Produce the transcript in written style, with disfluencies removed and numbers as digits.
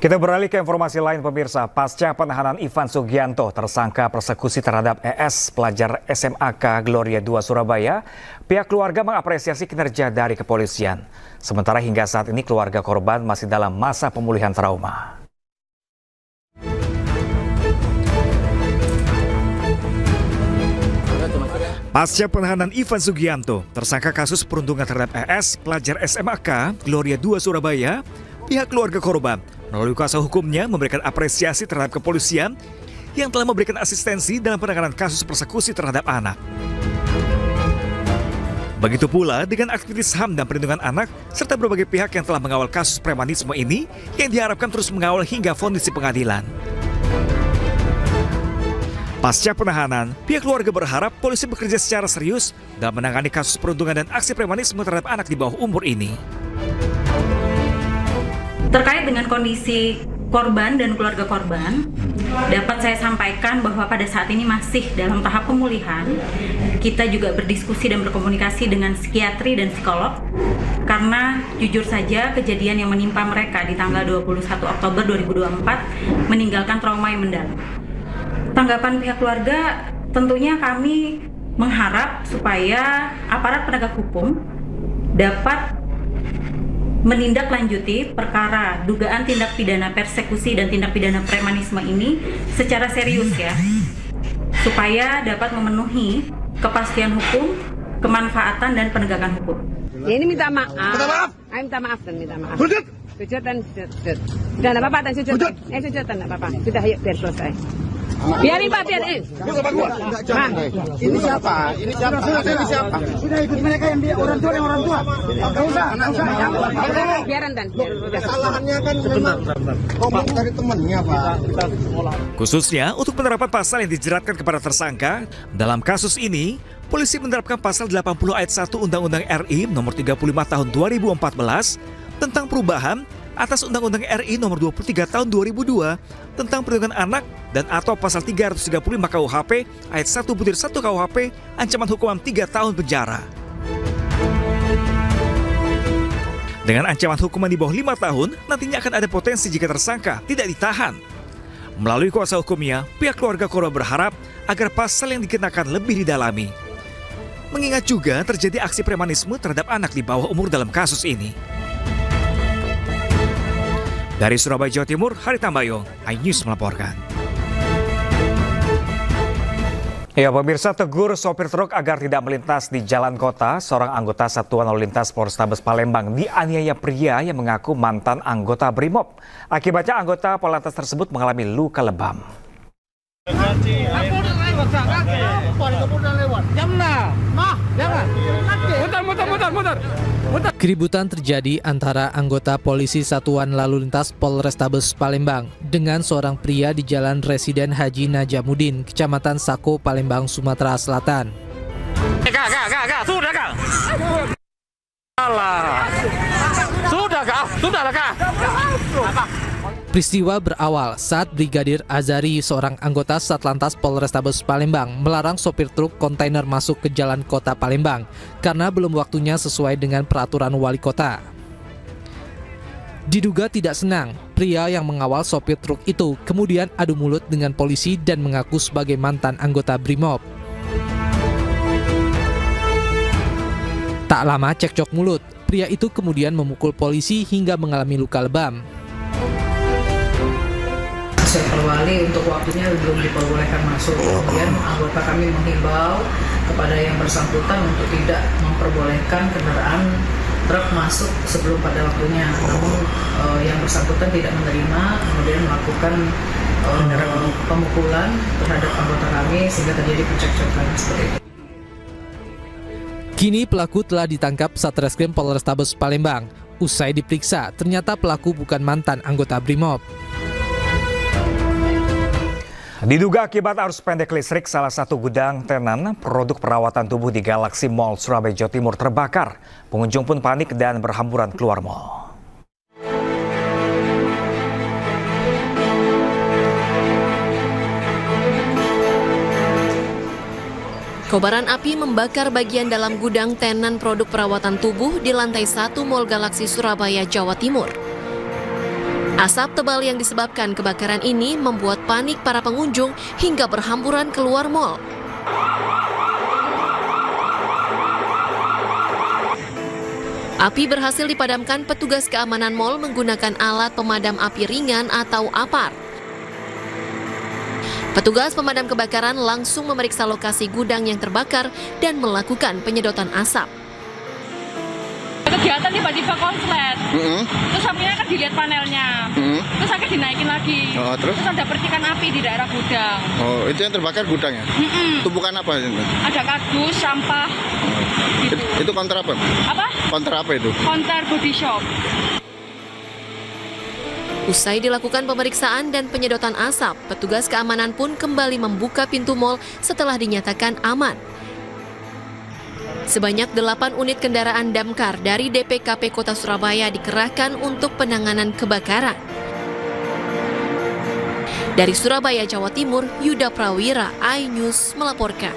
Kita beralih ke informasi lain pemirsa. Pasca penahanan Ivan Sugianto, tersangka persekusi terhadap ES, pelajar SMAK Gloria II Surabaya, pihak keluarga mengapresiasi kinerja dari kepolisian. Sementara hingga saat ini keluarga korban masih dalam masa pemulihan trauma. Pasca penahanan Ivan Sugianto, tersangka kasus perundungan terhadap ES, pelajar SMAK Gloria II Surabaya, pihak keluarga korban melalui kuasa hukumnya memberikan apresiasi terhadap kepolisian yang telah memberikan asistensi dalam penanganan kasus persekusi terhadap anak. Begitu pula dengan aktivis HAM dan perlindungan anak serta berbagai pihak yang telah mengawal kasus premanisme ini yang diharapkan terus mengawal hingga vonis di pengadilan. Pasca penahanan, pihak keluarga berharap polisi bekerja secara serius dalam menangani kasus perundungan dan aksi premanisme terhadap anak di bawah umur ini. Terkait dengan kondisi korban dan keluarga korban, dapat saya sampaikan bahwa pada saat ini masih dalam tahap pemulihan. Kita juga berdiskusi dan berkomunikasi dengan psikiatri dan psikolog, karena jujur saja kejadian yang menimpa mereka di tanggal 21 Oktober 2024 meninggalkan trauma yang mendalam. Tanggapan pihak keluarga, tentunya kami mengharap supaya aparat penegak hukum dapat menindaklanjuti perkara dugaan tindak pidana persekusi dan tindak pidana premanisme ini secara serius ya, supaya dapat memenuhi kepastian hukum, kemanfaatan dan penegakan hukum. Ya, ini minta maaf. Minta maaf dan minta maaf. Sujud. Sujud dan sujud. Sudah enggak apa-apa dan sujud. Sujud dan enggak apa-apa. Sudah yuk biar selesai. Biarin Pak, biarin. Ini siapa? Ini siapa? Sudah ikut mereka yang dia orang tua. Enggak usah. Biaran dan. Kesalahannya kan memang komplek dari temannya, Pak. Khususnya untuk penerapan pasal yang dijeratkan kepada tersangka, dalam kasus ini, polisi menerapkan pasal 80 ayat 1 Undang-Undang RI nomor 35 tahun 2014 tentang perubahan atas Undang-Undang RI nomor 23 tahun 2002 tentang perlindungan anak dan atau pasal 335 KUHP ayat 1/1 KUHP ancaman hukuman 3 tahun penjara. Dengan ancaman hukuman di bawah 5 tahun, nantinya akan ada potensi jika tersangka tidak ditahan. Melalui kuasa hukumnya, pihak keluarga korban berharap agar pasal yang dikenakan lebih didalami. Mengingat juga terjadi aksi premanisme terhadap anak di bawah umur dalam kasus ini. Dari Surabaya, Jawa Timur, Hari Tambayo, iNews melaporkan. Ya, pemirsa, tegur sopir truk agar tidak melintas di jalan kota. Seorang anggota Satuan Lalu Lintas Polrestabes Palembang dianiaya pria yang mengaku mantan anggota Brimob. Akibatnya anggota Polantas tersebut mengalami luka lebam. Keributan terjadi antara anggota polisi Satuan Lalu Lintas Polrestabes Palembang dengan seorang pria di Jalan Residen Haji Najamuddin, Kecamatan Sako, Palembang, Sumatera Selatan. Peristiwa berawal saat Brigadir Azari, seorang anggota Satlantas Polrestabes Palembang, melarang sopir truk kontainer masuk ke jalan kota Palembang karena belum waktunya sesuai dengan peraturan wali kota. Diduga tidak senang, pria yang mengawal sopir truk itu kemudian adu mulut dengan polisi dan mengaku sebagai mantan anggota Brimob. Tak lama cekcok mulut, pria itu kemudian memukul polisi hingga mengalami luka lebam. Saya perwali untuk waktunya belum diperbolehkan masuk. Kemudian anggota kami menghimbau kepada yang bersangkutan untuk tidak memperbolehkan kendaraan truk masuk sebelum pada waktunya. Namun yang bersangkutan tidak menerima, kemudian melakukan pemukulan terhadap anggota kami sehingga terjadi percekcokan seperti itu. Kini pelaku telah ditangkap Satreskrim Polrestabes Palembang. Usai diperiksa, ternyata pelaku bukan mantan anggota Brimob. Diduga akibat arus pendek listrik, salah satu gudang tenan produk perawatan tubuh di Galaxy Mall Surabaya, Jawa Timur terbakar. Pengunjung pun panik dan berhamburan keluar mall. Kobaran api membakar bagian dalam gudang tenan produk perawatan tubuh di lantai 1 Mall Galaxy Surabaya, Jawa Timur. Asap tebal yang disebabkan kebakaran ini membuat panik para pengunjung hingga berhamburan keluar mal. Api berhasil dipadamkan petugas keamanan mal menggunakan alat pemadam api ringan atau APAR. Petugas pemadam kebakaran langsung memeriksa lokasi gudang yang terbakar dan melakukan penyedotan asap. Kegiatan tiba-tiba konslet, terus apinya kan dilihat panelnya, terus akhirnya dinaikin lagi, terus ada percikan api di daerah gudang. Oh, itu yang terbakar gudangnya? Tumpukan apa itu? Ada kardus, sampah, gitu. Itu konter apa? Apa? Konter apa itu? Konter body shop. Usai dilakukan pemeriksaan dan penyedotan asap, petugas keamanan pun kembali membuka pintu mal setelah dinyatakan aman. Sebanyak 8 unit kendaraan damkar dari DPKP Kota Surabaya dikerahkan untuk penanganan kebakaran. Dari Surabaya, Jawa Timur, Yuda Prawira, iNews melaporkan.